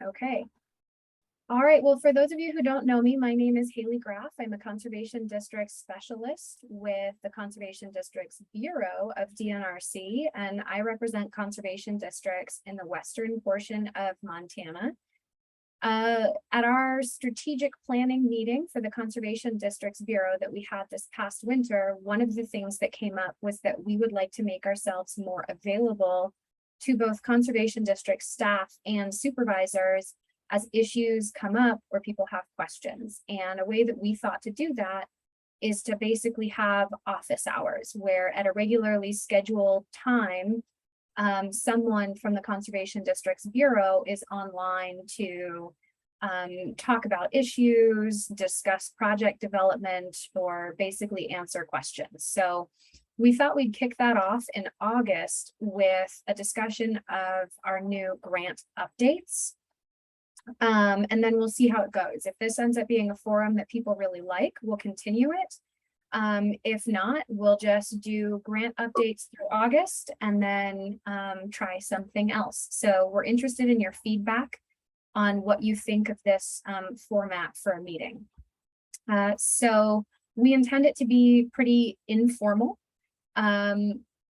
Okay. All right. Well, for those of you who don't know me, my name is Haley Graff. I'm a Conservation District Specialist with the Conservation Districts Bureau of DNRC, and I represent conservation districts in the western portion of Montana. At our strategic planning meeting for the Conservation Districts Bureau that we had this past winter, one of the things that came up was that we would like to make ourselves more available to both conservation district staff and supervisors as issues come up or people have questions. And a way that we thought to do that is to basically have office hours where at a regularly scheduled time, someone from the Conservation Districts Bureau is online to talk about issues, discuss project development, or basically answer questions. So we thought we'd kick that off in August with a discussion of our new grant updates. And then we'll see how it goes. If this ends up being a forum that people really like, we'll continue it. If not, we'll just do grant updates through August and then try something else. So we're interested in your feedback on what you think of this format for a meeting. So we intend it to be pretty informal. I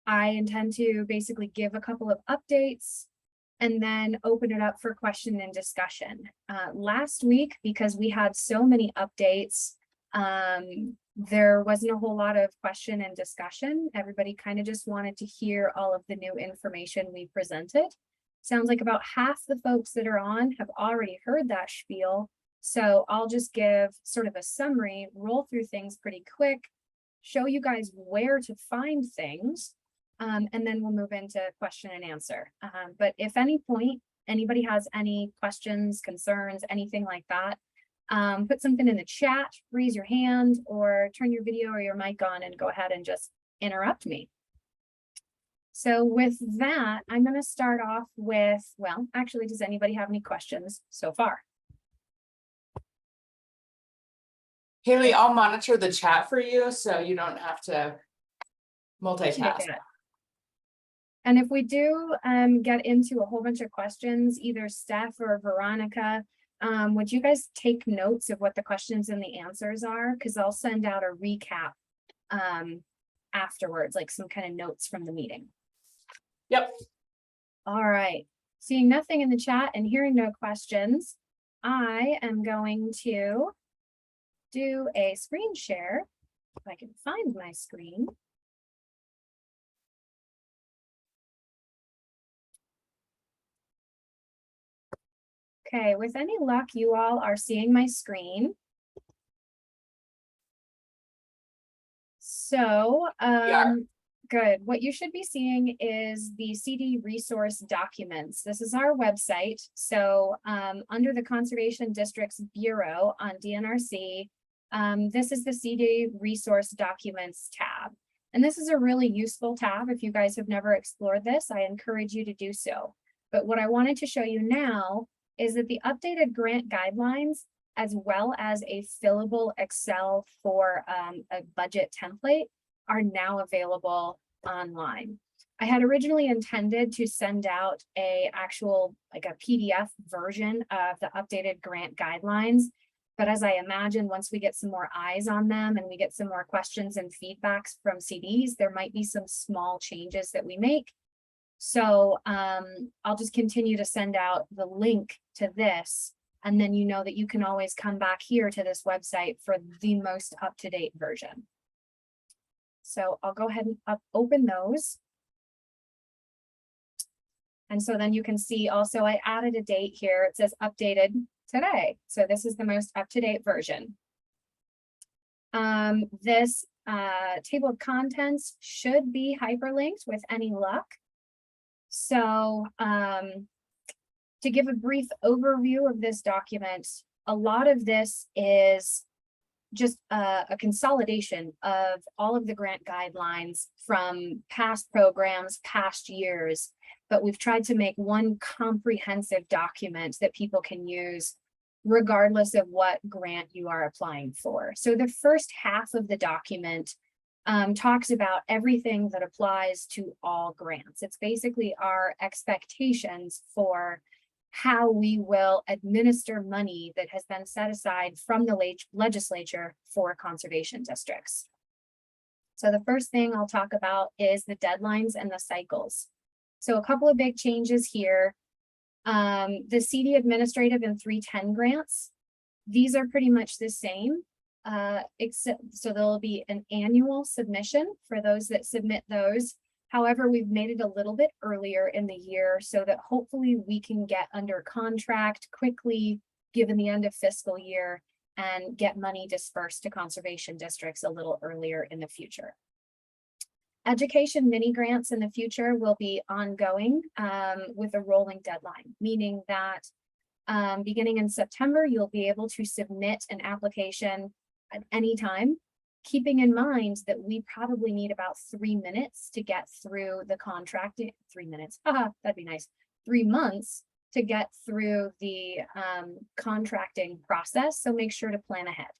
intend to basically give a couple of updates and then open it up for question and discussion. Last week, because we had so many updates, there wasn't a whole lot of question and discussion. Everybody kind of just wanted to hear all of the new information we presented. Sounds like about half the folks that are on have already heard that spiel. So I'll just give sort of a summary, roll through things pretty quick, show you guys where to find things, and then we'll move into question and answer. But if any point anybody has any questions, concerns, anything like that, put something in the chat, raise your hand, or turn your video or your mic on and go ahead and just interrupt me. So with that, I'm going to start off with, well, actually, does anybody have any questions so far? Haley, I'll monitor the chat for you so you don't have to multitask. And if we do get into a whole bunch of questions, either Steph or Veronica, would you guys take notes of what the questions and the answers are? Because I'll send out a recap afterwards, like some kind of notes from the meeting. Yep. All right. Seeing nothing in the chat and hearing no questions, I am going to do a screen share. If I can find my screen. Okay, with any luck, you all are seeing my screen. So, good. What you should be seeing is the CD resource documents. This is our website. So under the Conservation Districts Bureau on DNRC, this is the CD resource documents tab. And this is a really useful tab. If you guys have never explored this, I encourage you to do so. But what I wanted to show you now is that the updated grant guidelines, as well as a fillable Excel for a budget template, are now available online. I had originally intended to send out a actual, like a PDF version of the updated grant guidelines. But as I imagine, once we get some more eyes on them and we get some more questions and feedbacks from CDs, there might be some small changes that we make. So I'll just continue to send out the link to this, and then you know that you can always come back here to this website for the most up-to-date version. So I'll go ahead and open those. And so then you can see also I added a date here. It says updated today. So this is the most up-to-date version. This table of contents should be hyperlinked with any luck. So to give a brief overview of this document, a lot of this is just a consolidation of all of the grant guidelines from past programs, past years, but we've tried to make one comprehensive document that people can use regardless of what grant you are applying for. So the first half of the document talks about everything that applies to all grants. It's basically our expectations for how we will administer money that has been set aside from the legislature for conservation districts. So the first thing I'll talk about is the deadlines and the cycles. So a couple of big changes here. The CD administrative and 310 grants, these are pretty much the same, except so there'll be an annual submission for those that submit those. However, we've made it a little bit earlier in the year so that hopefully we can get under contract quickly, given the end of fiscal year, and get money dispersed to conservation districts a little earlier in the future. Education mini grants in the future will be ongoing with a rolling deadline, meaning that beginning in September, you'll be able to submit an application at any time, keeping in mind that we probably need about 3 minutes to get through the contracting. 3 minutes, that'd be nice. 3 months to get through the contracting process, so make sure to plan ahead.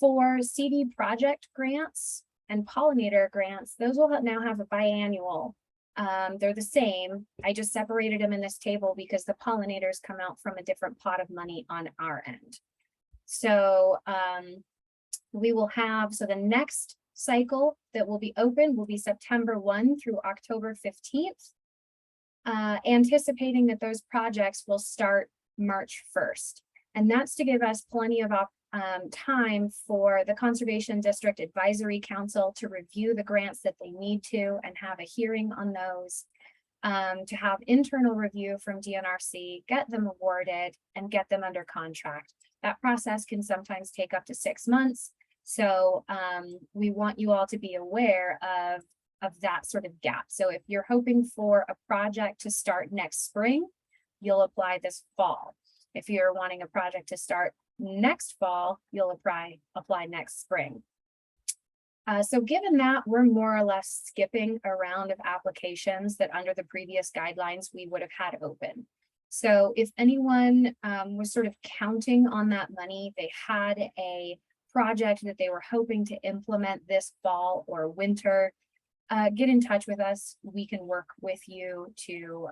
For CD project grants and pollinator grants, those will now have a biannual. They're the same. I just separated them in this table because the pollinators come out from a different pot of money on our end. So we will have, so the next cycle that will be open will be September 1 through October 15th. Anticipating that those projects will start March 1st. And that's to give us plenty of time for the Conservation District Advisory Council to review the grants that they need to and have a hearing on those, to have internal review from DNRC, get them awarded and get them under contract. That process can sometimes take up to 6 months. So we want you all to be aware of that sort of gap. So if you're hoping for a project to start next spring, you'll apply this fall. If you're wanting a project to start next fall, you'll apply next spring. So given that, we're more or less skipping a round of applications that under the previous guidelines we would have had open. So if anyone was sort of counting on that money, they had a project that they were hoping to implement this fall or winter, get in touch with us. We can work with you to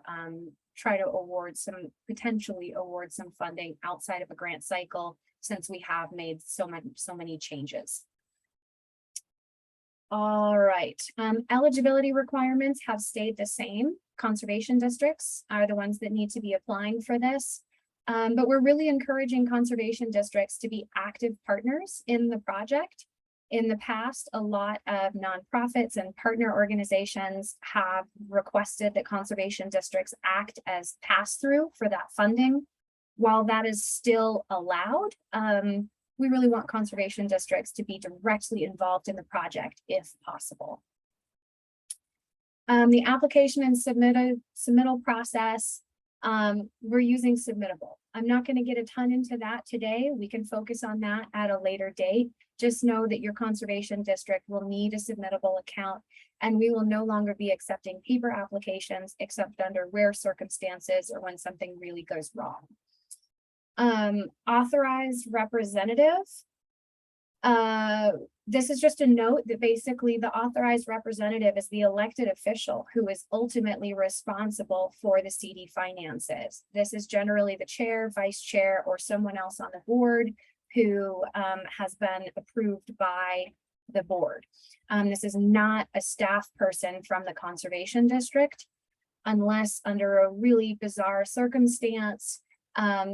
try to potentially award some funding outside of a grant cycle, since we have made so many changes. All right, eligibility requirements have stayed the same. Conservation districts are the ones that need to be applying for this. But we're really encouraging conservation districts to be active partners in the project. In the past, a lot of nonprofits and partner organizations have requested that conservation districts act as pass-through for that funding. While that is still allowed, we really want conservation districts to be directly involved in the project if possible. The application and submittal process, we're using Submittable. I'm not going to get a ton into that today. We can focus on that at a later date. Just know that your conservation district will need a Submittable account, and we will no longer be accepting paper applications except under rare circumstances or when something really goes wrong. Authorized representative. This is just a note that basically the authorized representative is the elected official who is ultimately responsible for the CD finances. This is generally the chair, vice chair, or someone else on the board who has been approved by the board. This is not a staff person from the conservation district, unless under a really bizarre circumstance,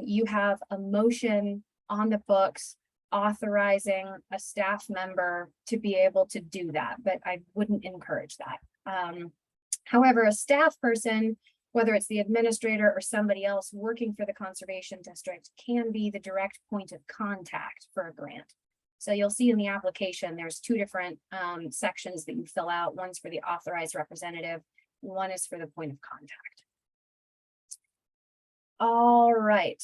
you have a motion on the books authorizing a staff member to be able to do that, but I wouldn't encourage that. However, a staff person, whether it's the administrator or somebody else working for the conservation district, can be the direct point of contact for a grant. So you'll see in the application, there's 2 different sections that you fill out. One's for the authorized representative, one is for the point of contact. All right.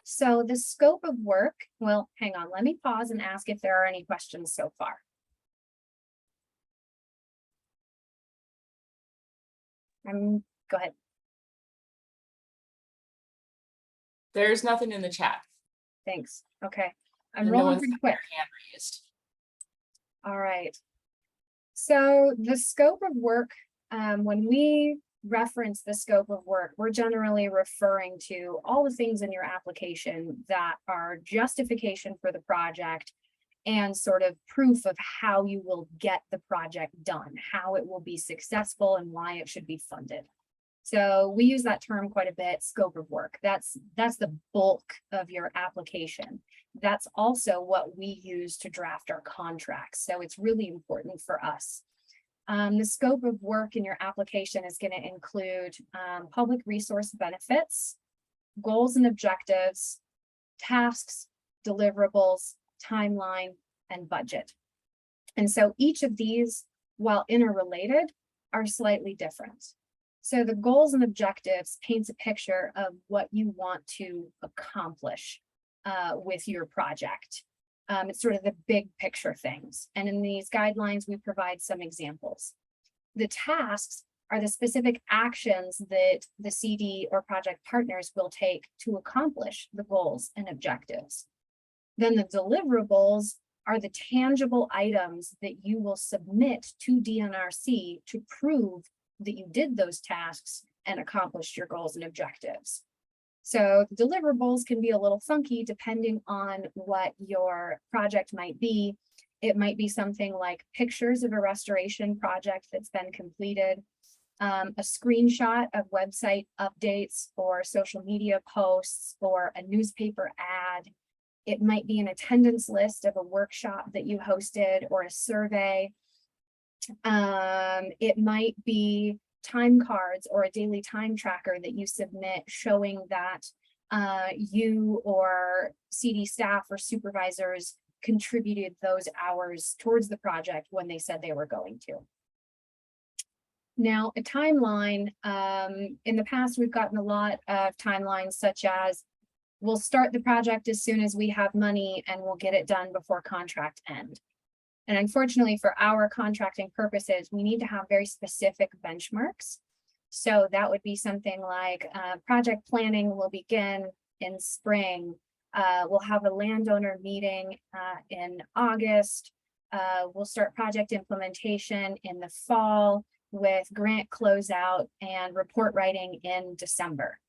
So the scope of work, well, hang on, let me pause and ask if there are any questions so far. Go ahead. There's nothing in the chat. Thanks. Okay. I'm And no rolling one's pretty got their quick. hand raised. All right. So the scope of work, when we reference the scope of work, we're generally referring to all the things in your application that are justification for the project and sort of proof of how you will get the project done, how it will be successful and why it should be funded. So we use that term quite a bit, scope of work. That's the bulk of your application. That's also what we use to draft our contracts. So it's really important for us. The scope of work in your application is going to include public resource benefits, goals and objectives, tasks, deliverables, timeline, and budget. And so each of these, while interrelated, are slightly different. So the goals and objectives paints a picture of what you want to accomplish with your project. It's sort of the big picture things. And in these guidelines, we provide some examples. The tasks are the specific actions that the CD or project partners will take to accomplish the goals and objectives. Then the deliverables are the tangible items that you will submit to DNRC to prove that you did those tasks and accomplished your goals and objectives. So the deliverables can be a little funky depending on what your project might be. It might be something like pictures of a restoration project that's been completed, a screenshot of website updates or social media posts or a newspaper ad. It might be an attendance list of a workshop that you hosted or a survey. It might be time cards or a daily time tracker that you submit showing that you or CD staff or supervisors contributed those hours towards the project when they said they were going to. Now, a timeline, in the past, we've gotten a lot of timelines such as we'll start the project as soon as we have money and we'll get it done before contract end. And unfortunately, for our contracting purposes, we need to have very specific benchmarks. So that would be something like project planning will begin in spring. We'll have a landowner meeting in August. We'll start project implementation in the fall with grant closeout and report writing in December.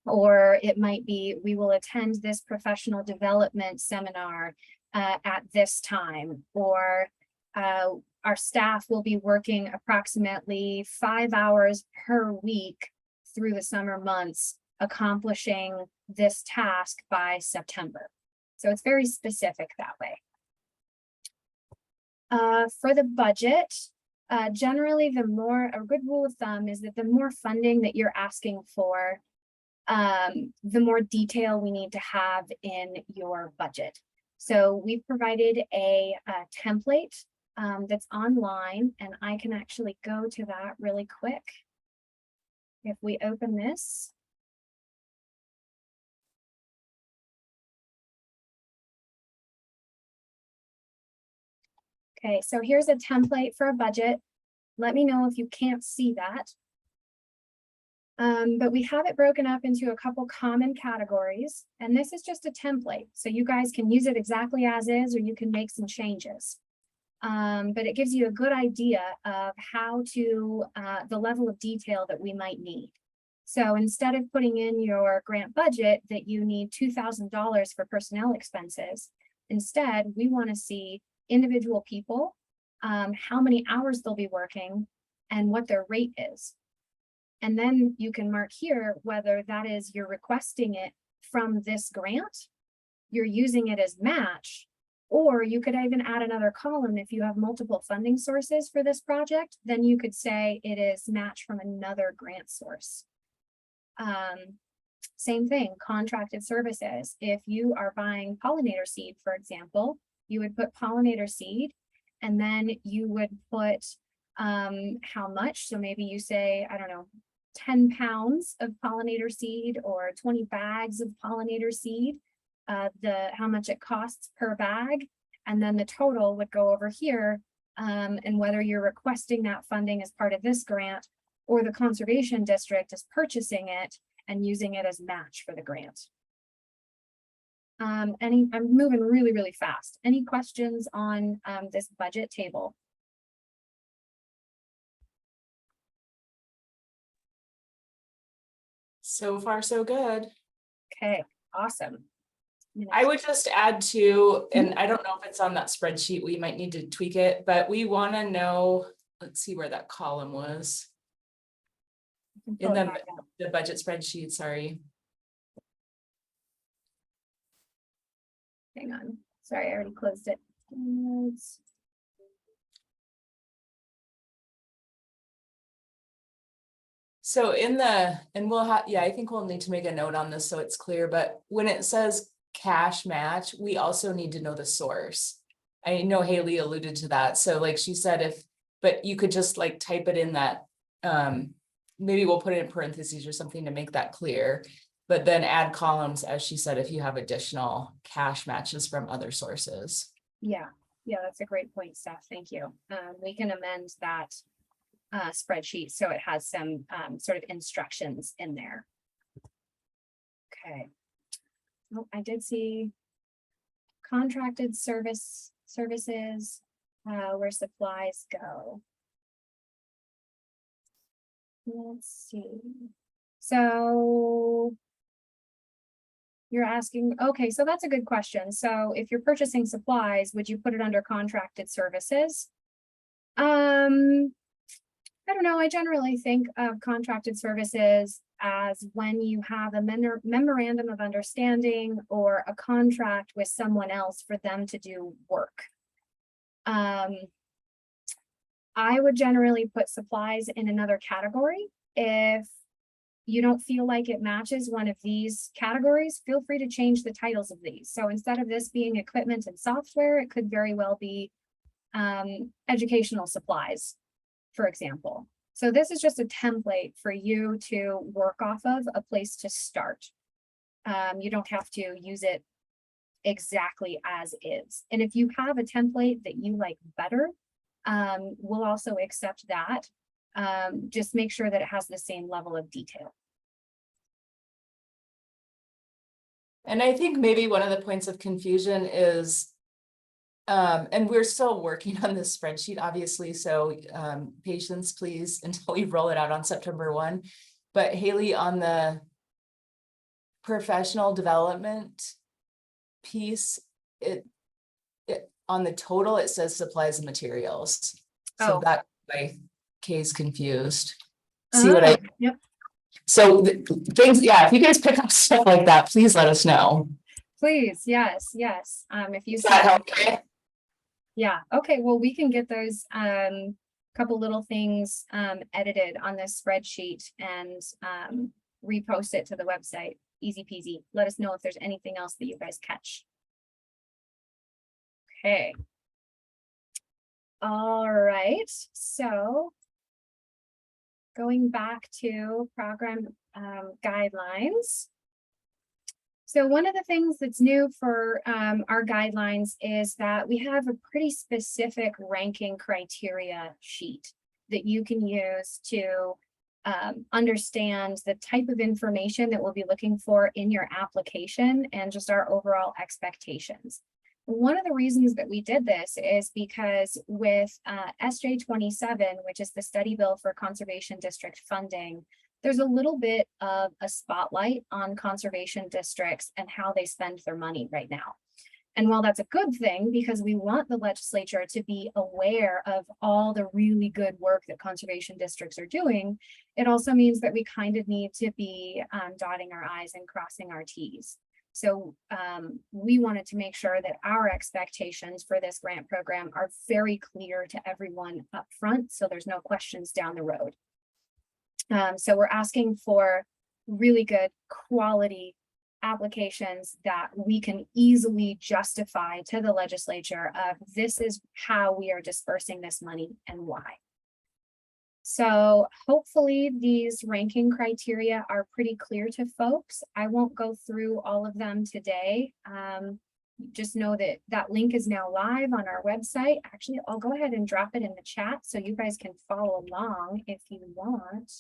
Or it might be, we will attend this professional development seminar at this time, or our staff will be working approximately 5 hours per week through the summer months, accomplishing this task by September. So it's very specific that way. For the budget, generally a good rule of thumb is that the more funding that you're asking for, the more detail we need to have in your budget. So we've provided a template that's online, and I can actually go to that really quick. If we open this. Okay, so here's a template for a budget. Let me know if you can't see that. But we have it broken up into a couple common categories, and this is just a template. So you guys can use it exactly as is, or you can make some changes. But it gives you a good idea of how to, the level of detail that we might need. So instead of putting in your grant budget that you need $2,000 for personnel expenses, instead, we want to see individual people, how many hours they'll be working, and what their rate is. And then you can mark here whether that is you're requesting it from this grant, you're using it as match, or you could even add another column if you have multiple funding sources for this project, then you could say it is match from another grant source. Same thing, contracted services. If you are buying pollinator seed, for example, you would put pollinator seed, and then you would put how much. So maybe you say, I don't know, 10 pounds of pollinator seed or 20 bags of pollinator seed, how much it costs per bag, and then the total would go over here, and whether you're requesting that funding as part of this grant or the conservation district is purchasing it and using it as match for the grant. I'm moving really, really fast. Any questions on this budget table? So far, so good. Okay, awesome. I would just add to, and I don't know if it's on that spreadsheet, we might need to tweak it, but we want to know, let's see where that column was. In the budget spreadsheet, sorry. Hang on, sorry, I already closed it. So in the, and we'll have, yeah, I think we'll need to make a note on this so it's clear, but when it says cash match, we also need to know the source. I know Haley alluded to that, so like she said, if, but you could just like type it in that, maybe we'll put it in parentheses or something to make that clear. But then add columns, as she said, if you have additional cash matches from other sources. Yeah, that's a great point, Steph. Thank you. We can amend that spreadsheet so it has some sort of instructions in there. Okay. Oh, I did see contracted services where supplies go. Let's see. So you're asking, okay, so that's a good question. So if you're purchasing supplies, would you put it under contracted services? I don't know. I generally think of contracted services as when you have a memorandum of understanding or a contract with someone else for them to do work. I would generally put supplies in another category. If you don't feel like it matches one of these categories, feel free to change the titles of these. So instead of this being equipment and software, it could very well be educational supplies, for example. So this is just a template for you to work off of, a place to start. You don't have to use it exactly as is. And if you have a template that you like better, we'll also accept that. Just make sure that it has the same level of detail. And I think maybe one of the points of confusion is, and we're still working on this spreadsheet, obviously, so patience, please, until we roll it out on September 1. But Haley, on the professional development piece, it on the total, it says supplies and materials. So that my case confused. See what I? Yep. So things, yeah, if you guys pick up stuff like that, please let us know. Please, yes. If you Does that help? Yeah, okay, well, we can get those couple little things edited on this spreadsheet and repost it to the website. Easy peasy. Let us know if there's anything else that you guys catch. Okay. All right, so going back to program guidelines. So one of the things that's new for our guidelines is that we have a pretty specific ranking criteria sheet that you can use to understand the type of information that we'll be looking for in your application and just our overall expectations. One of the reasons that we did this is because with SJ 27, which is the study bill for conservation district funding, there's a little bit of a spotlight on conservation districts and how they spend their money right now. And while that's a good thing, because we want the legislature to be aware of all the really good work that conservation districts are doing, it also means that we kind of need to be dotting our I's and crossing our T's. So we wanted to make sure that our expectations for this grant program are very clear to everyone up front, so there's no questions down the road. So we're asking for really good quality applications that we can easily justify to the legislature of this is how we are dispersing this money and why. So hopefully these ranking criteria are pretty clear to folks. I won't go through all of them today. Just know that that link is now live on our website. Actually, I'll go ahead and drop it in the chat so you guys can follow along if you want.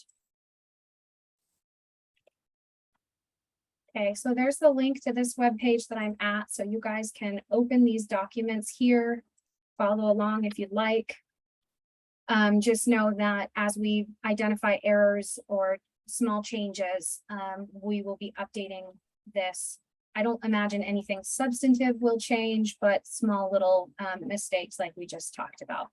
Okay, so there's the link to this webpage that I'm at, so you guys can open these documents here, follow along if you'd like. Just know that as we identify errors or small changes. We will be updating this. I don't imagine anything substantive will change, but small little mistakes like we just talked about.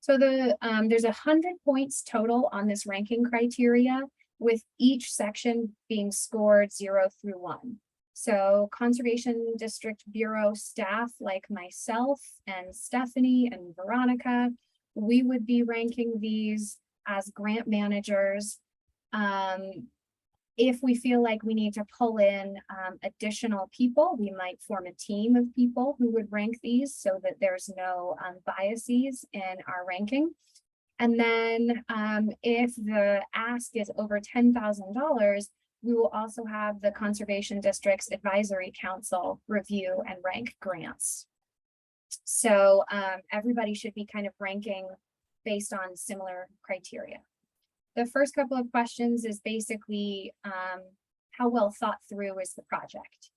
So there's 100 points total on this ranking criteria, with each section being scored 0 through 1. So Conservation District Bureau staff like myself and Stephanie and Veronica, we would be ranking these as grant managers. If we feel like we need to pull in additional people, we might form a team of people who would rank these so that there's no biases in our ranking. And then if the ask is over $10,000, we will also have the Conservation District's Advisory Council review and rank grants. So everybody should be kind of ranking based on similar criteria. The first couple of questions is basically how well thought through is the project,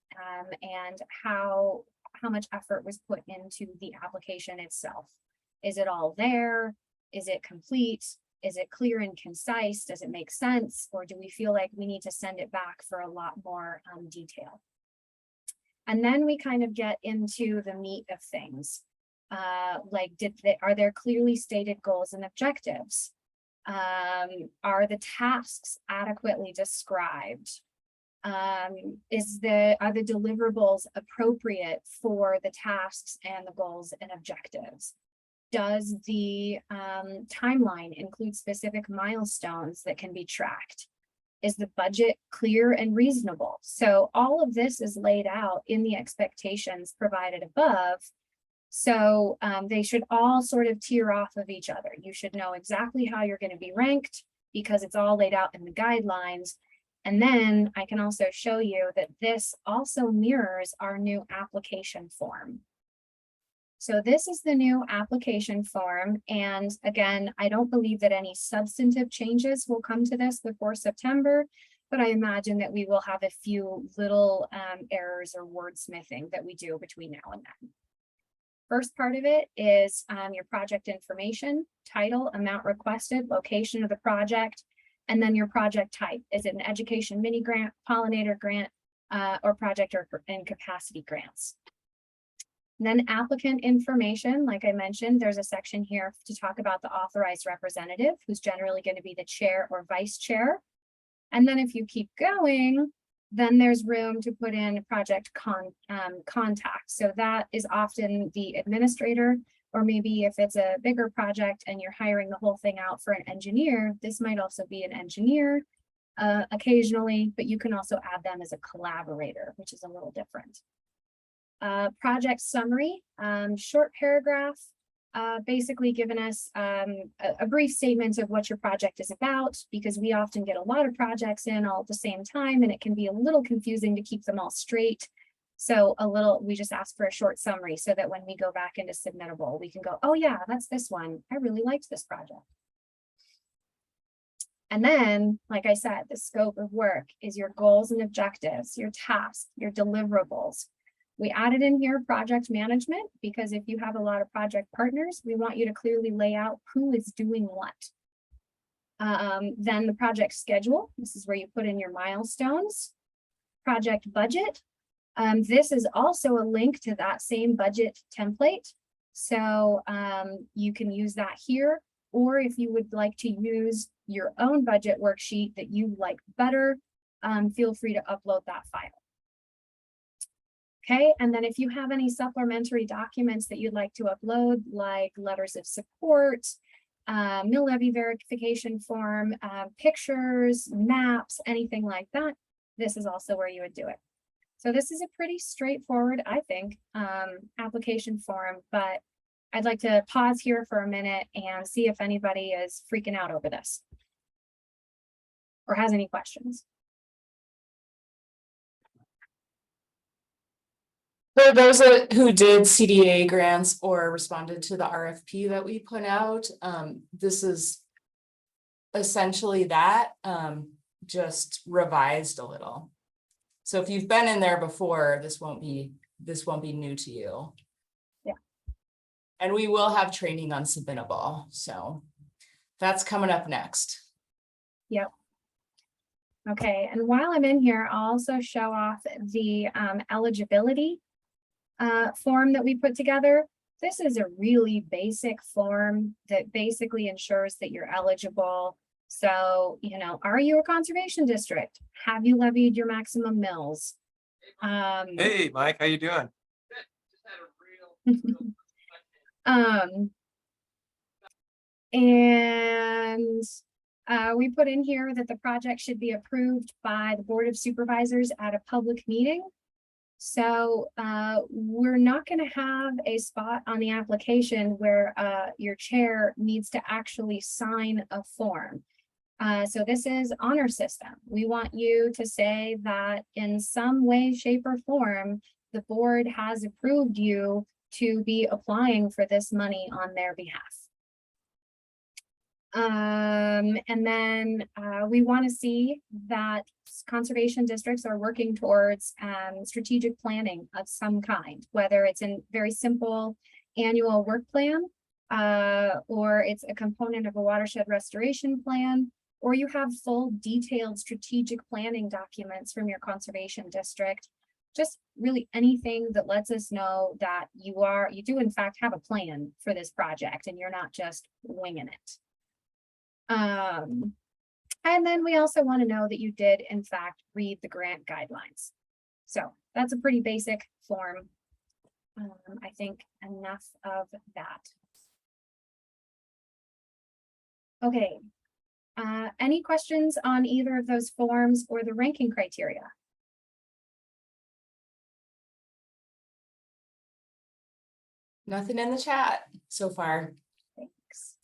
and how much effort was put into the application itself. Is it all there? Is it complete? Is it clear and concise? Does it make sense? Or do we feel like we need to send it back for a lot more detail? And then we kind of get into the meat of things. Like, are there clearly stated goals and objectives? Are the tasks adequately described? Are the deliverables appropriate for the tasks and the goals and objectives? Does the timeline include specific milestones that can be tracked? Is the budget clear and reasonable? So all of this is laid out in the expectations provided above. So they should all sort of tier off of each other. You should know exactly how you're going to be ranked because it's all laid out in the guidelines. And then I can also show you that this also mirrors our new application form. So this is the new application form. And again, I don't believe that any substantive changes will come to this before September, but I imagine that we will have a few little errors or wordsmithing that we do between now and then. First part of it is your project information, title, amount requested, location of the project, and then your project type. Is it an education mini grant, pollinator grant, or project or capacity grants? And then applicant information, like I mentioned, there's a section here to talk about the authorized representative, who's generally going to be the chair or vice chair. And then if you keep going, then there's room to put in project contact. So that is often the administrator, or maybe if it's a bigger project and you're hiring the whole thing out for an engineer, this might also be an engineer occasionally, but you can also add them as a collaborator, which is a little different. Project summary, short paragraph, basically giving us a brief statement of what your project is about, because we often get a lot of projects in all at the same time, and it can be a little confusing to keep them all straight. So we just ask for a short summary so that when we go back into submittable, we can go, oh yeah, that's this one. I really liked this project. And then, like I said, the scope of work is your goals and objectives, your tasks, your deliverables. We added in here project management because if you have a lot of project partners, we want you to clearly lay out who is doing what. Then the project schedule, this is where you put in your milestones. Project budget, this is also a link to that same budget template. So you can use that here, or if you would like to use your own budget worksheet that you like better, feel free to upload that file. Okay, and then if you have any supplementary documents that you'd like to upload, like letters of support, mill levy verification form, pictures, maps, anything like that, this is also where you would do it. So this is a pretty straightforward, I think, application form, but I'd like to pause here for a minute and see if anybody is freaking out over this or has any questions. For those who did CDA grants or responded to the RFP that we put out, this is essentially that, just revised a little. So if you've been in there before, this won't be new to you. Yeah. And we will have training on submittable, so that's coming up next. Yep. Okay, and while I'm in here, I'll also show off the eligibility form that we put together. This is a really basic form that basically ensures that you're eligible. So, you know, are you a conservation district? Have you levied your maximum mills? Hey, Mike, how you doing? And we put in here that the project should be approved by the Board of Supervisors at a public meeting. So we're not going to have a spot on the application where your chair needs to actually sign a form. So this is honor system. We want you to say that in some way, shape, or form, the board has approved you to be applying for this money on their behalf. And then we want to see that conservation districts are working towards strategic planning of some kind, whether it's in very simple annual work plan, or it's a component of a watershed restoration plan, or you have full detailed strategic planning documents from your conservation district. Just really anything that lets us know that you do in fact have a plan for this project and you're not just winging it. And then we also want to know that you did in fact read the grant guidelines. So that's a pretty basic form. I think enough of that. Okay. Any questions on either of those forms or the ranking criteria? Nothing in the chat so far. Thanks.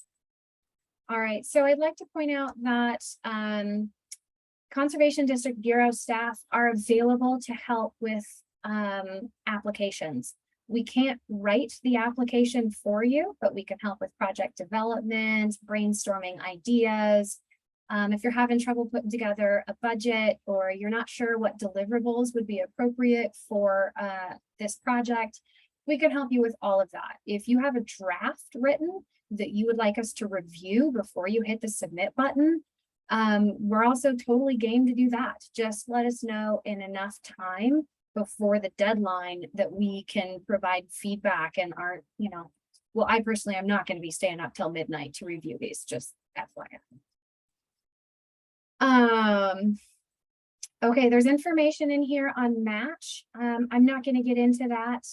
All right, so I'd like to point out that Conservation District Bureau staff are available to help with applications. We can't write the application for you, but we can help with project development, brainstorming ideas. If you're having trouble putting together a budget or you're not sure what deliverables would be appropriate for this project, we can help you with all of that. If you have a draft written that you would like us to review before you hit the submit button, we're also totally game to do that. Just let us know in enough time before the deadline that we can provide feedback and aren't, you know, well, I personally am not going to be staying up till midnight to review these, just FYI. Okay, there's information in here on match. I'm not going to get into that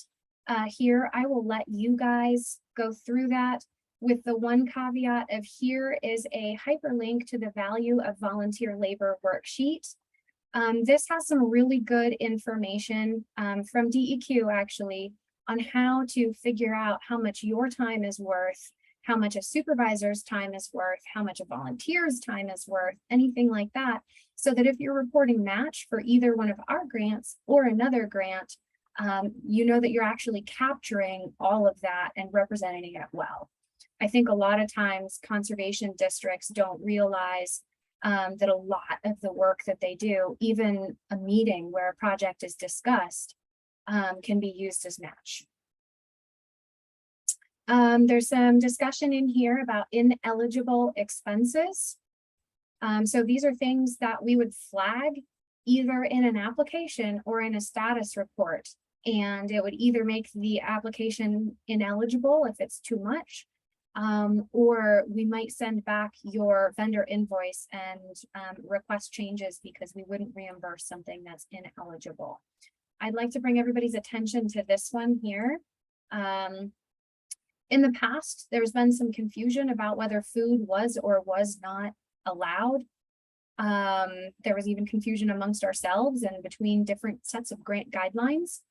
here. I will let you guys go through that with the one caveat of here is a hyperlink to the value of volunteer labor worksheet. This has some really good information from DEQ actually on how to figure out how much your time is worth, how much a supervisor's time is worth, how much a volunteer's time is worth, anything like that. So that if you're reporting match for either one of our grants or another grant, you know that you're actually capturing all of that and representing it well. I think a lot of times conservation districts don't realize that a lot of the work that they do, even a meeting where a project is discussed, can be used as match. There's some discussion in here about ineligible expenses. So these are things that we would flag either in an application or in a status report. And it would either make the application ineligible if it's too much, or we might send back your vendor invoice and request changes because we wouldn't reimburse something that's ineligible. I'd like to bring everybody's attention to this one here. In the past, there's been some confusion about whether food was or was not allowed. There was even confusion amongst ourselves and between different sets of grant guidelines.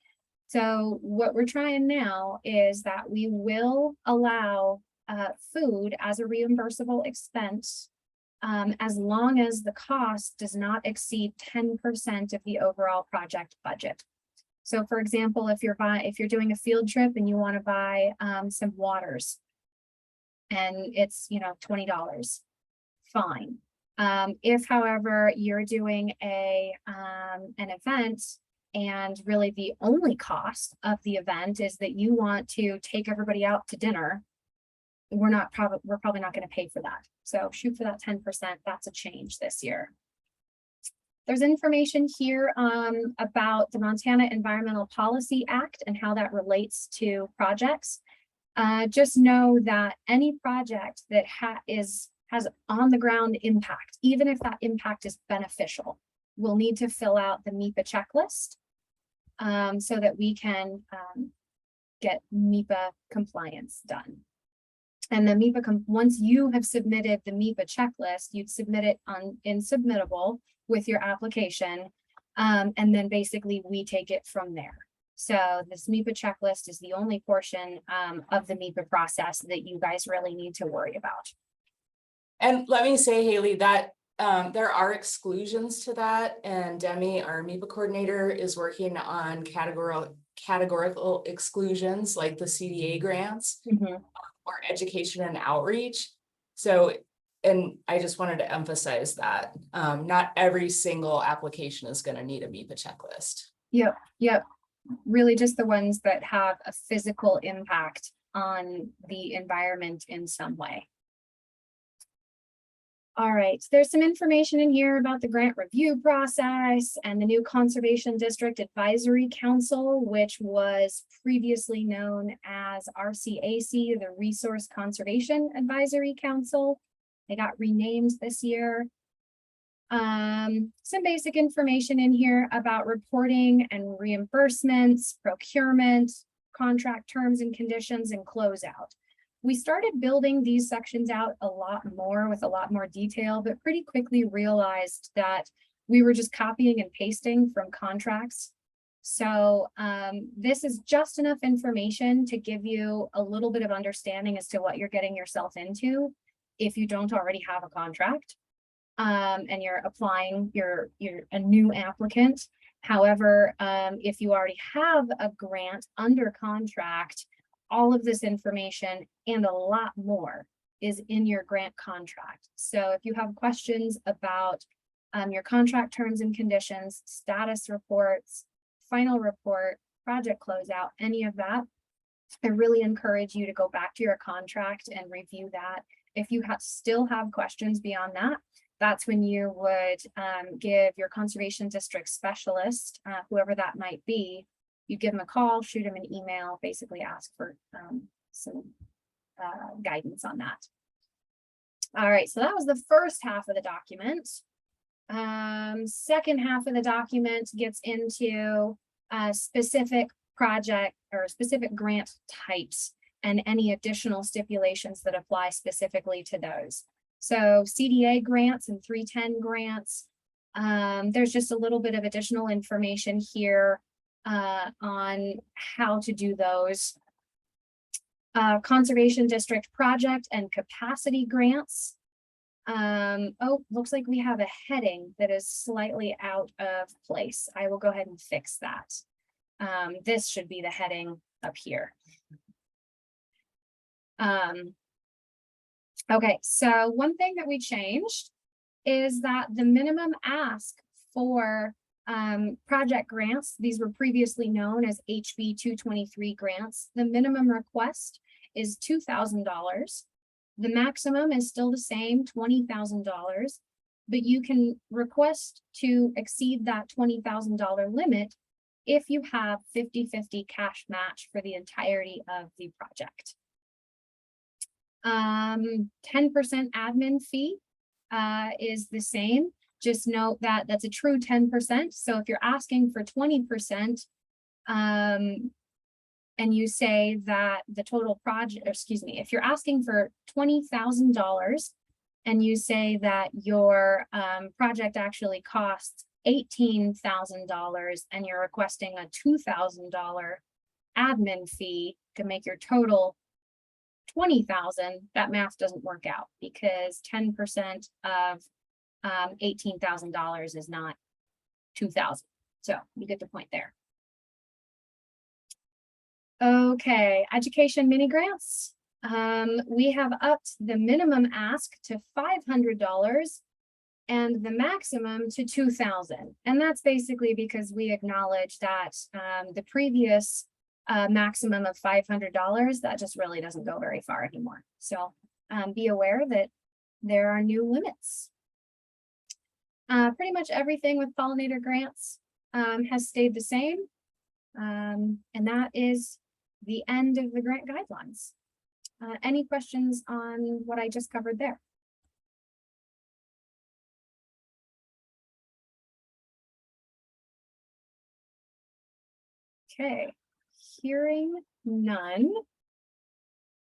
So what we're trying now is that we will allow food as a reimbursable expense as long as the cost does not exceed 10% of the overall project budget. So for example, if you're doing a field trip and you want to buy some waters and it's, you know, $20, fine. If however, you're doing an event and really the only cost of the event is that you want to take everybody out to dinner, we're probably not going to pay for that. So shoot for that 10%. That's a change this year. There's information here about the Montana Environmental Policy Act and how that relates to projects. Just know that any project that has on the ground impact, even if that impact is beneficial, will need to fill out the MEPA checklist so that we can get MEPA compliance done. And the MEPA, once you have submitted the MEPA checklist, you'd submit it in Submittable with your application. And then basically we take it from there. So this MEPA checklist is the only portion of the MEPA process that you guys really need to worry about. And let me say, Haley, that there are exclusions to that, and Demi, our MEPA coordinator, is working on categorical exclusions like the CDA grants or education and outreach. So, and I just wanted to emphasize that not every single application is going to need a MEPA checklist. Yep. Really just the ones that have a physical impact on the environment in some way. All right, there's some information in here about the grant review process and the new Conservation District Advisory Council, which was previously known as RCAC, the Resource Conservation Advisory Council. They got renamed this year. Some basic information in here about reporting and reimbursements, procurement, contract terms and conditions, and closeout. We started building these sections out a lot more with a lot more detail, but pretty quickly realized that we were just copying and pasting from contracts. So this is just enough information to give you a little bit of understanding as to what you're getting yourself into if you don't already have a contract and you're applying, you're a new applicant. However, if you already have a grant under contract, all of this information and a lot more is in your grant contract. So if you have questions about your contract terms and conditions, status reports, final report, project closeout, any of that, I really encourage you to go back to your contract and review that. If you still have questions beyond that, that's when you would give your conservation district specialist, whoever that might be, you give them a call, shoot them an email, basically ask for some guidance on that. All right, so that was the first half of the document. Second half of the document gets into specific project or specific grant types and any additional stipulations that apply specifically to those. So CDA grants and 310 grants, there's just a little bit of additional information here on how to do those. Conservation district project and capacity grants. Oh, looks like we have a heading that is slightly out of place. I will go ahead and fix that. This should be the heading up here. Okay, so one thing that we changed is that the minimum ask for project grants, these were previously known as HB 223 grants. The minimum request is $2,000. The maximum is still the same, $20,000, but you can request to exceed that $20,000 limit if you have 50-50 cash match for the entirety of the project. 10% admin fee is the same. Just note that that's a true 10%. So if you're asking for 20%, and you say that the total project, excuse me, if you're asking for $20,000 and you say that your project actually costs $18,000 and you're requesting a $2,000 admin fee to make your total $20,000, that math doesn't work out because 10% of $18,000 is not $2,000. So you get the point there. Okay, education mini grants. We have upped the minimum ask to $500 and the maximum to $2,000. And that's basically because we acknowledge that the previous maximum of $500, that just really doesn't go very far anymore. So be aware that there are new limits. Pretty much everything with pollinator grants has stayed the same. And that is the end of the grant guidelines. Any questions on what I just covered there? Okay, hearing none.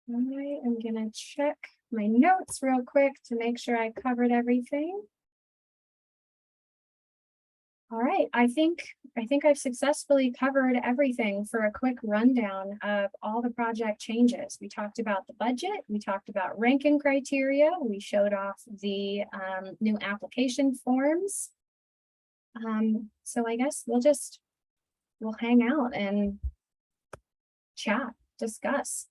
I am gonna check my notes real quick to make sure I covered everything. All right, I think I've successfully covered everything for a quick rundown of all the project changes. We talked about the budget, we talked about ranking criteria, we showed off the new application forms. So I guess we'll hang out and chat, discuss.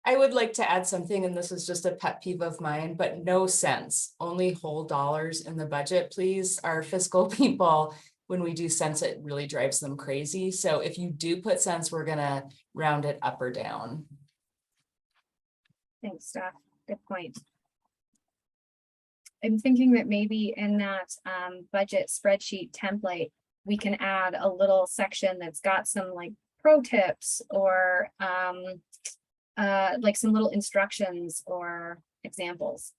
I would like to add something, and this is just a pet peeve of mine, but no cents, only whole dollars in the budget, please. Our fiscal people, when we do cents, it really drives them crazy. So if you do put cents, we're gonna round it up or down. Thanks, Steph. Good point. I'm thinking that maybe in that budget spreadsheet template, we can add a little section that's got some like pro tips or like some little instructions or examples.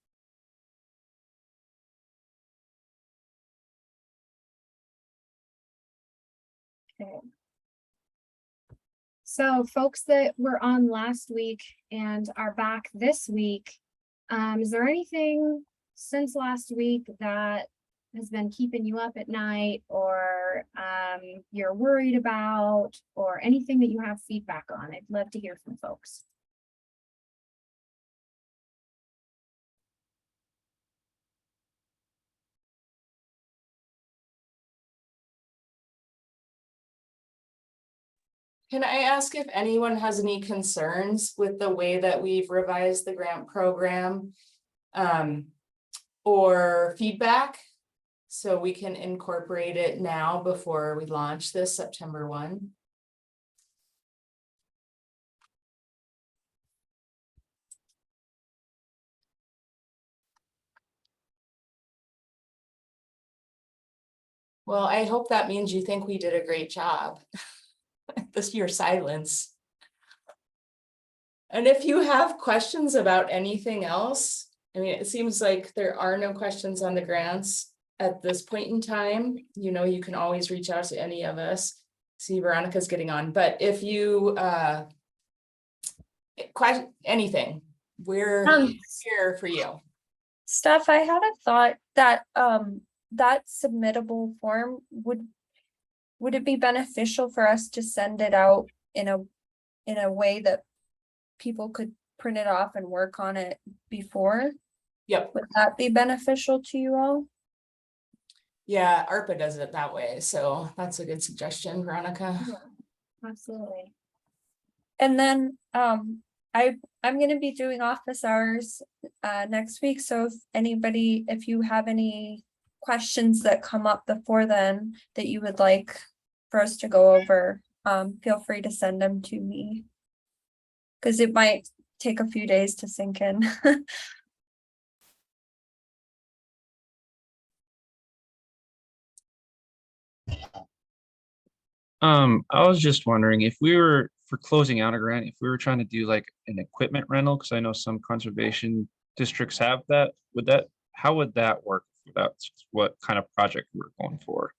Okay. So folks that were on last week and are back this week, is there anything since last week that has been keeping you up at night or you're worried about or anything that you have feedback on? I'd love to hear from folks. Can I ask if anyone has any concerns with the way that we've revised the grant program? Or feedback? So we can incorporate it now before we launch this September 1. Well, I hope that means you think we did a great job. This your silence. And if you have questions about anything else, I mean, it seems like there are no questions on the grants at this point in time. You know, you can always reach out to any of us. See, Veronica's getting on, but if you anything, we're here for you. Steph, I had a thought that that submittable form would it be beneficial for us to send it out in a way that people could print it off and work on it before? Yep. Would that be beneficial to you all? Yeah, ARPA does it that way, so that's a good suggestion, Veronica. Yeah, absolutely. And then I'm gonna be doing office hours next week, so if you have any questions that come up before then that you would like for us to go over, feel free to send them to me, because it might take a few days to sink in. I was just wondering if we were for closing out a grant, if we were trying to do like an equipment rental, because I know some conservation districts have that, how would that work? That's what kind of project we're going for.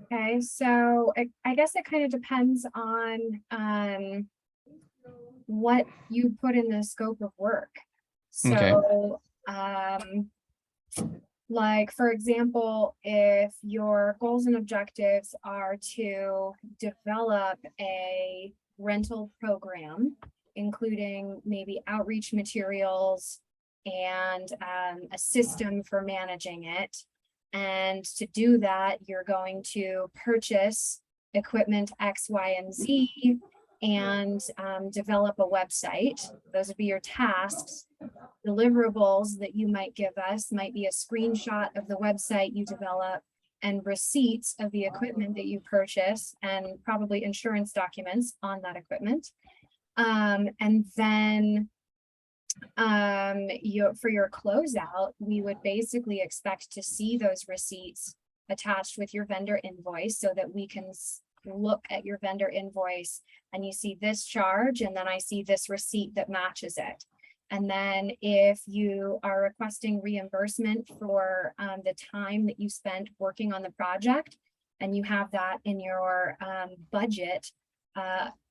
Okay, so I guess it kind of depends on what you put in the scope of work. So like, for example, if your goals and objectives are to develop a rental program, including maybe outreach materials and a system for managing it. And to do that, you're going to purchase equipment X, Y, and Z and develop a website. Those would be your tasks. Deliverables that you might give us might be a screenshot of the website you develop and receipts of the equipment that you purchase and probably insurance documents on that equipment. And then For your closeout, we would basically expect to see those receipts attached with your vendor invoice so that we can look at your vendor invoice and you see this charge and then I see this receipt that matches it. And then if you are requesting reimbursement for the time that you spent working on the project and you have that in your budget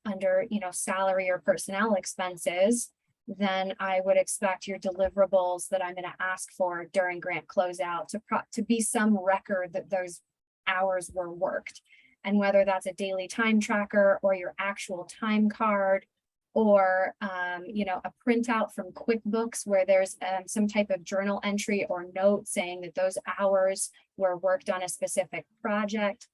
under, salary or personnel expenses, then I would expect your deliverables that I'm going to ask for during grant closeout to be some record that those hours were worked. And whether that's a daily time tracker or your actual time card or, a printout from QuickBooks where there's some type of journal entry or note saying that those hours were worked on a specific project.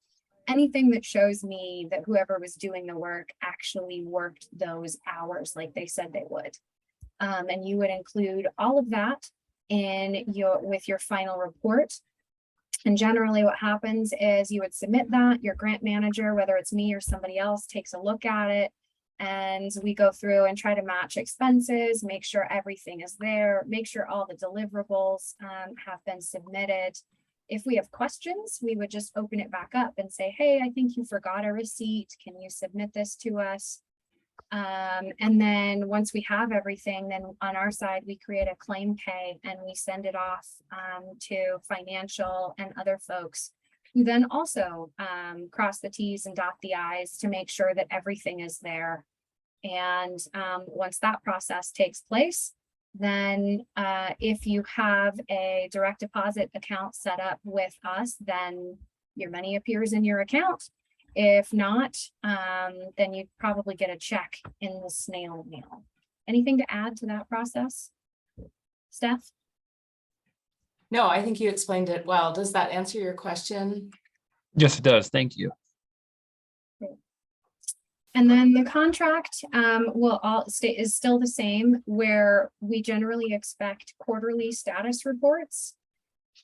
Anything that shows me that whoever was doing the work actually worked those hours like they said they would. And you would include all of that with your final report. And generally what happens is you would submit that, your grant manager, whether it's me or somebody else, takes a look at it. And we go through and try to match expenses, make sure everything is there, make sure all the deliverables have been submitted. If we have questions, we would just open it back up and say, hey, I think you forgot a receipt. Can you submit this to us? And then once we have everything, then on our side, we create a claim pay and we send it off to financial and other folks who then also cross the T's and dot the I's to make sure that everything is there. And once that process takes place, then if you have a direct deposit account set up with us, then your money appears in your account. If not, then you'd probably get a check in the snail mail. Anything to add to that process, Steph? No, I think you explained it well. Does that answer your question? Yes, it does. Thank you. And then the contract is still the same, where we generally expect quarterly status reports.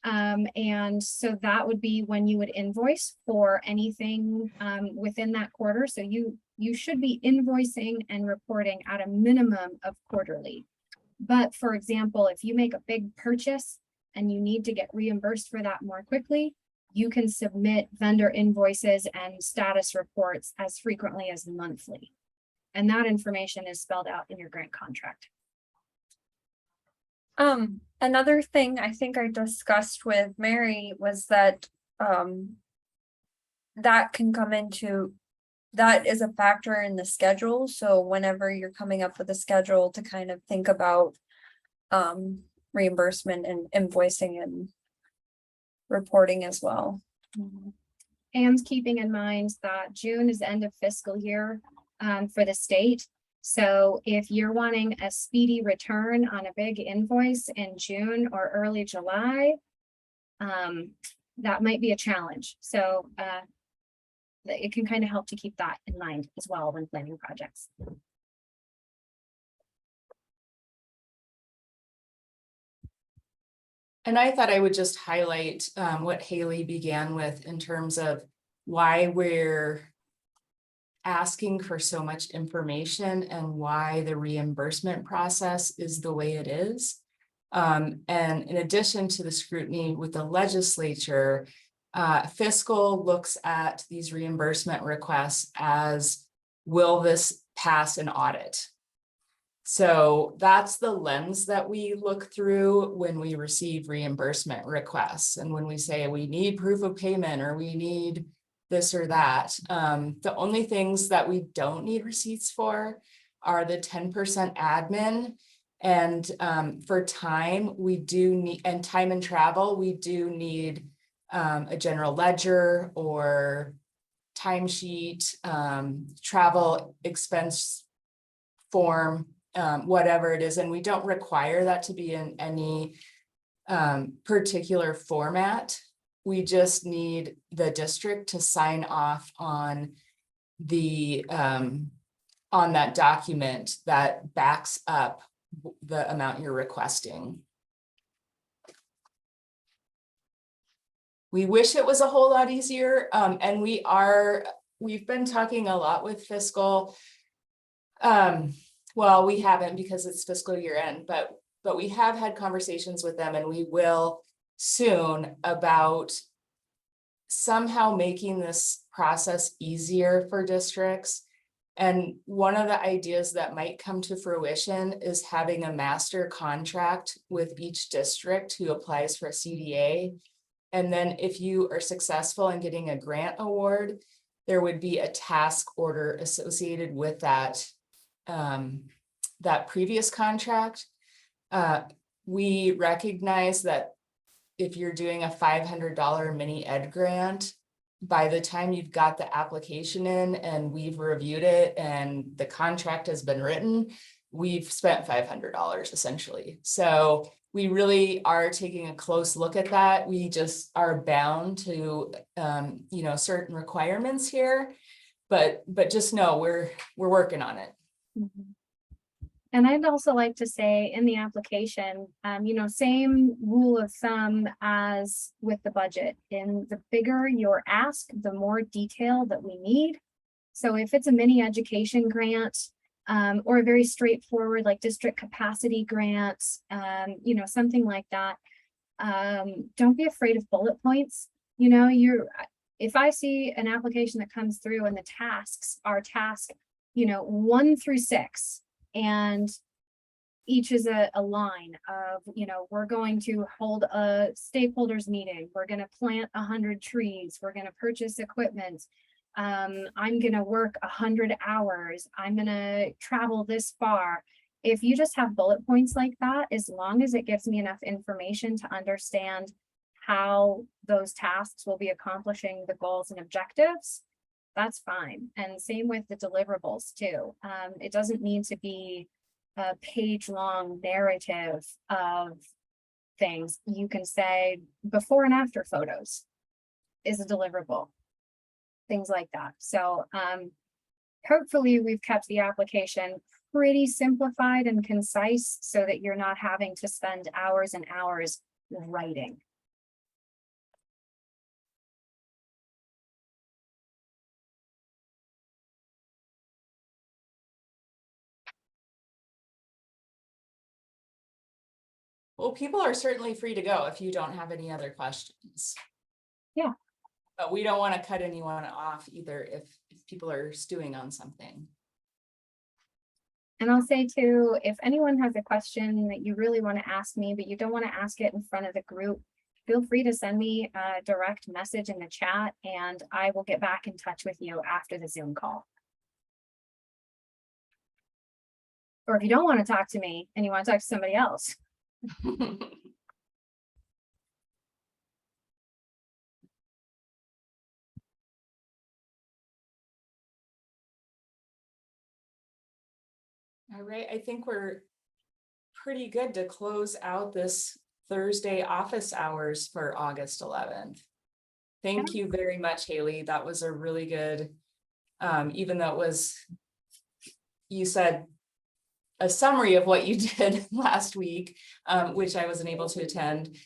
And so that would be when you would invoice for anything within that quarter. So you should be invoicing and reporting at a minimum of quarterly. But for example, if you make a big purchase and you need to get reimbursed for that more quickly, you can submit vendor invoices and status reports as frequently as monthly. And that information is spelled out in your grant contract. Another thing I think I discussed with Mary was that that is a factor in the schedule. So whenever you're coming up with a schedule, to kind of think about reimbursement and invoicing and reporting as well. And keeping in mind that June is the end of fiscal year for the state. So if you're wanting a speedy return on a big invoice in June or early July, that might be a challenge. So it can kind of help to keep that in mind as well when planning projects. And I thought I would just highlight what Haley began with in terms of why we're asking for so much information and why the reimbursement process is the way it is. And in addition to the scrutiny with the legislature, fiscal looks at these reimbursement requests as, will this pass an audit? So that's the lens that we look through when we receive reimbursement requests. And when we say we need proof of payment or we need this or that, the only things that we don't need receipts for are the 10% admin. And for time, we do need, and time and travel, we do need a general ledger or timesheet, travel expense form, whatever it is. And we don't require that to be in any particular format. We just need the district to sign off on the on that document that backs up the amount you're requesting. We wish it was a whole lot easier, and we've been talking a lot with fiscal. Well, we haven't because it's fiscal year end, but we have had conversations with them and we will soon about somehow making this process easier for districts. And one of the ideas that might come to fruition is having a master contract with each district who applies for a CDA. And then if you are successful in getting a grant award, there would be a task order associated with that, that previous contract. We recognize that if you're doing a $500 mini ed grant, by the time you've got the application in and we've reviewed it and the contract has been written, we've spent $500 essentially. So we really are taking a close look at that. We just are bound to, you know, certain requirements here, but just know we're working on it. Mhm. And I'd also like to say in the application, you know, same rule of thumb as with the budget. In the bigger your ask, the more detail that we need. So if it's a mini education grant, or a very straightforward like district capacity grants, you know, something like that. Don't be afraid of bullet points. You know, if I see an application that comes through and the tasks are task, you know, 1 through 6, and each is a line of, you know, we're going to hold a stakeholders meeting, we're going to plant 100 trees, we're going to purchase equipment. I'm gonna work 100 hours, I'm gonna travel this far. If you just have bullet points like that, as long as it gives me enough information to understand how those tasks will be accomplishing the goals and objectives, that's fine. And same with the deliverables too. It doesn't need to be a page-long narrative of things. You can say before and after photos is a deliverable. Things like that. So hopefully we've kept the application pretty simplified and concise so that you're not having to spend hours and hours writing. Well, people are certainly free to go if you don't have any other questions. Yeah. But we don't want to cut anyone off either if people are stewing on something. And I'll say too, if anyone has a question that you really want to ask me, but you don't want to ask it in front of the group, feel free to send me a direct message in the chat and I will get back in touch with you after the Zoom call. Or if you don't want to talk to me and you want to talk to somebody else. All right, I think we're pretty good to close out this Thursday office hours for August 11th. Thank you very much, Haley. That was a really good, even though it was, you said a summary of what you did last week, which I wasn't able to attend.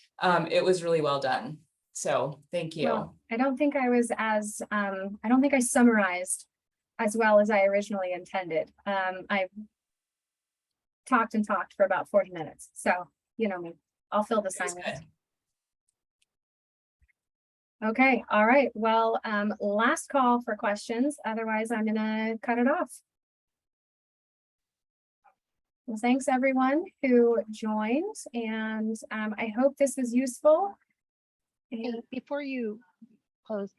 It was really well done. So thank you. Well, I don't think I was as, I don't think I summarized as well as I originally intended. I talked and talked for about 40 minutes. So, you know me, I'll fill the It was silence. good. Okay, all right. Well, last call for questions. Otherwise, I'm gonna cut it off. Well, thanks everyone who joined, and I hope this was useful. Hey, before you close,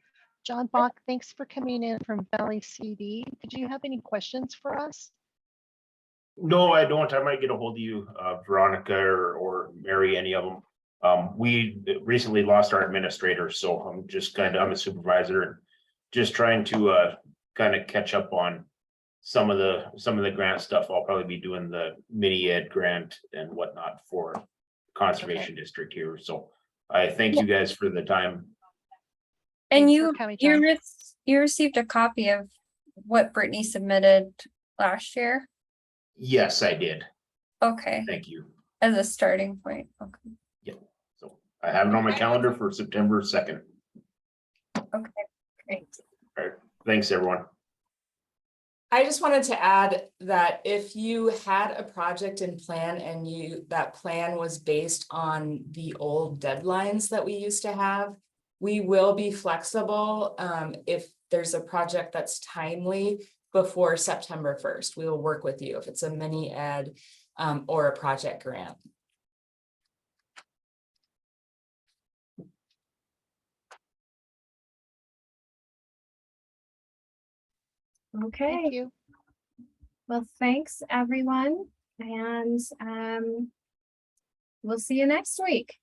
John Bach, thanks for coming in from Valley CD. Did you have any questions for us? No, I don't. I might get a hold of you, Veronica or Mary, any of them. We recently lost our administrator, so I'm a supervisor and just trying to kind of catch up on some of the grant stuff. I'll probably be doing the mini ed grant and whatnot for Conservation District here. So I thank you guys for the time. And Thanks you for coming, John. you received a copy of what Brittany submitted last year? Yes, I did. Okay, Thank you. as a starting point. Okay. So I have it on my calendar for September 2nd. Great. All right. Thanks, everyone. I just wanted to add that if you had a project in plan and that plan was based on the old deadlines that we used to have, we will be flexible, if there's a project that's timely before September 1st, we will work with you if it's a mini ed, or a project grant. Okay, Thank you. well, thanks, everyone, and we'll see you next week.